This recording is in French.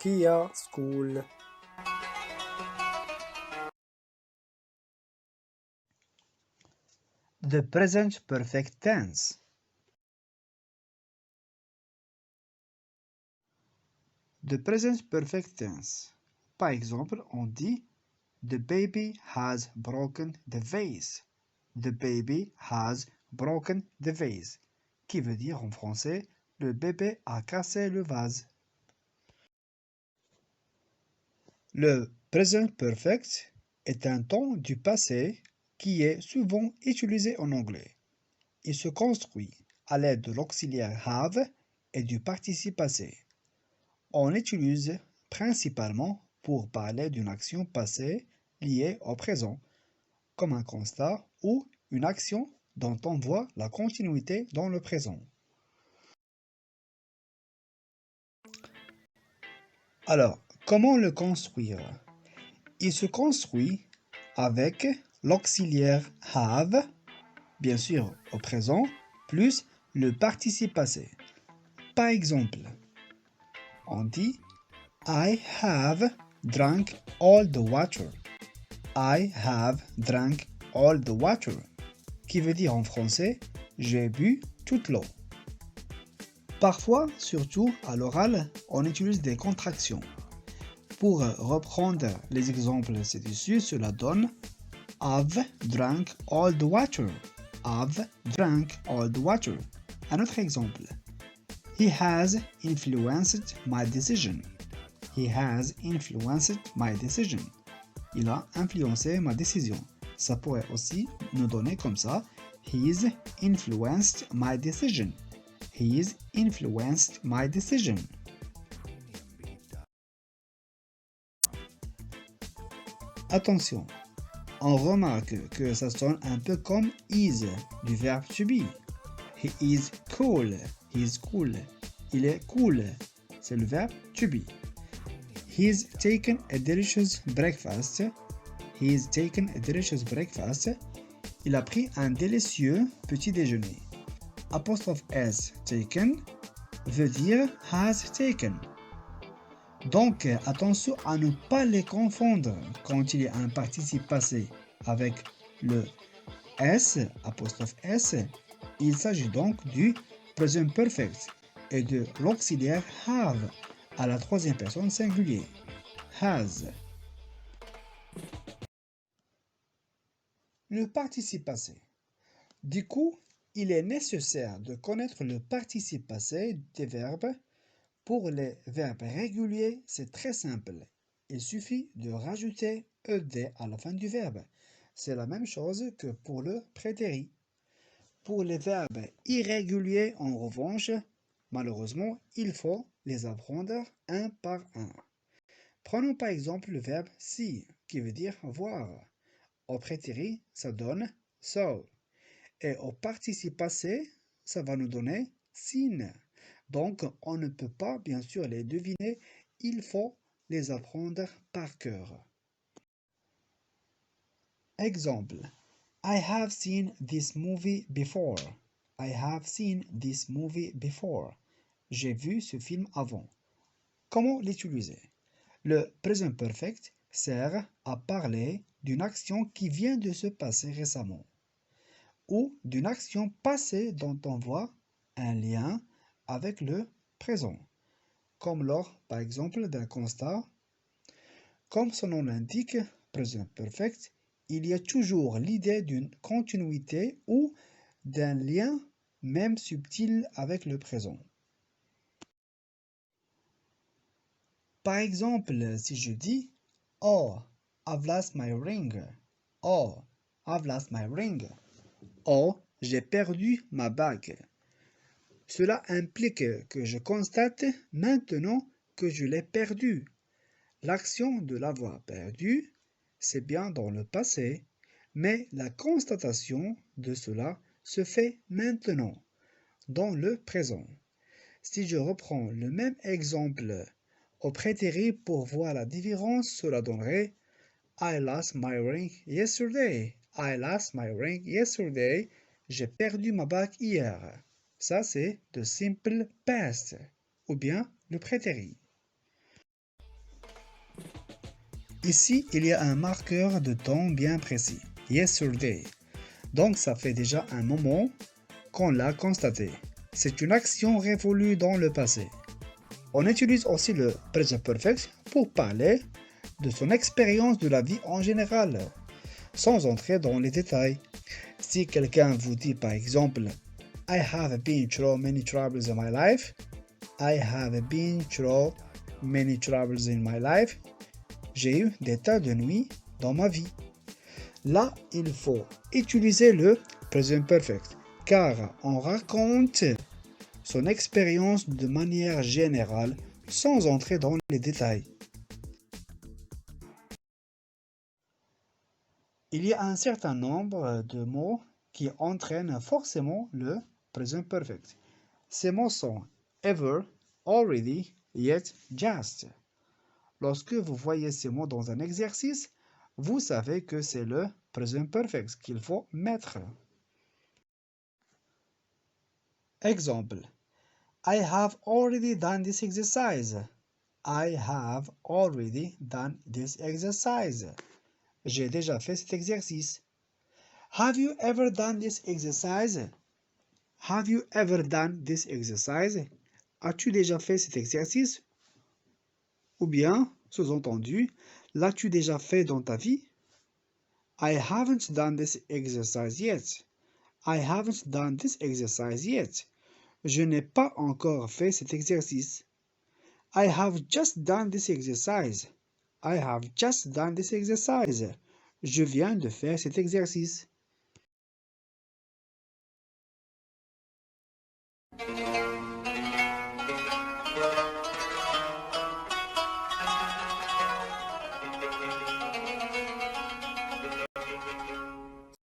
Kia school. The present perfect tense. The present perfect tense. Par exemple, on dit The baby has broken the vase. The baby has broken the vase. Qui veut dire en français le bébé a cassé le vase. Le present perfect est un temps du passé qui est souvent utilisé en anglais. Il se construit à l'aide de l'auxiliaire have et du participe passé. On l'utilise principalement pour parler d'une action passée liée au présent, comme un constat ou une action dont on voit la continuité dans le présent. Alors, comment le construire? Il se construit avec l'auxiliaire have, bien sûr au présent, plus le participe passé. Par exemple, on dit I have drunk all the water. I have drunk all the water. Qui veut dire en français j'ai bu toute l'eau. Parfois, surtout à l'oral, on utilise des contractions. Pour reprendre les exemples ci-dessus, cela donne I've drunk all the water. I've drunk all the water. Un autre exemple. He has influenced my decision. He has influenced my decision. Il a influencé ma décision. Ça pourrait aussi nous donner comme ça. He's influenced my decision. He's influenced my decision. Attention, on remarque que ça sonne un peu comme is du verbe to be. He is cool. He is cool. Il est cool. C'est le verbe to be. He's taken a delicious breakfast. He's taken a delicious breakfast. Il a pris un délicieux petit déjeuner. Apostrophe S taken veut dire has taken. Donc, attention à ne pas les confondre quand il y a un participe passé avec le S, apostrophe S. Il s'agit donc du present perfect et de l'auxiliaire have à la troisième personne singulier. Has. Le participe passé. Du coup, il est nécessaire de connaître le participe passé des verbes. Pour les verbes réguliers, c'est très simple. Il suffit de rajouter ed à la fin du verbe. C'est la même chose que pour le prétérit. Pour les verbes irréguliers, en revanche, malheureusement, il faut les apprendre un par un. Prenons par exemple le verbe see, qui veut dire voir. Au prétérit, ça donne saw. Et au participe passé, ça va nous donner seen. Donc, on ne peut pas, bien sûr, les deviner, il faut les apprendre par cœur. Exemple. I have seen this movie before. I have seen this movie before. J'ai vu ce film avant. Comment l'utiliser? Le present perfect sert à parler d'une action qui vient de se passer récemment ou d'une action passée dont on voit un lien avec le présent, comme lors, par exemple, d'un constat. Comme son nom l'indique, present perfect, il y a toujours l'idée d'une continuité ou d'un lien, même subtil, avec le présent. Par exemple, si je dis « Oh, I've lost my ring ». « Oh, I've lost my ring ». « Oh, j'ai perdu ma bague ». Cela implique que je constate maintenant que je l'ai perdue. L'action de l'avoir perdue, c'est bien dans le passé, mais la constatation de cela se fait maintenant, dans le présent. Si je reprends le même exemple au prétérit pour voir la différence, cela donnerait I lost my ring yesterday. I lost my ring yesterday. J'ai perdu ma bague hier. Ça, c'est the simple past, ou bien le prétérit. Ici, il y a un marqueur de temps bien précis. Yesterday. Donc, ça fait déjà un moment qu'on l'a constaté. C'est une action révolue dans le passé. On utilise aussi le present perfect pour parler de son expérience de la vie en général, sans entrer dans les détails. Si quelqu'un vous dit par exemple I have been through many troubles in my life, I have been through many troubles in my life, j'ai eu des tas de nuits dans ma vie. Là, il faut utiliser le present perfect car on raconte son expérience de manière générale sans entrer dans les détails. Il y a un certain nombre de mots qui entraînent forcément le present perfect. Ces mots sont ever, already, yet, just. Lorsque vous voyez ces mots dans un exercice, vous savez que c'est le present perfect qu'il faut mettre. Exemple. I have already done this exercise. I have already done this exercise. J'ai déjà fait cet exercice. Have you ever done this exercise? Have you ever done this exercise? As-tu déjà fait cet exercice? Ou bien, sous-entendu, l'as-tu déjà fait dans ta vie? I haven't done this exercise yet. I haven't done this exercise yet. Je n'ai pas encore fait cet exercice. I have just done this exercise. I have just done this exercise. Je viens de faire cet exercice.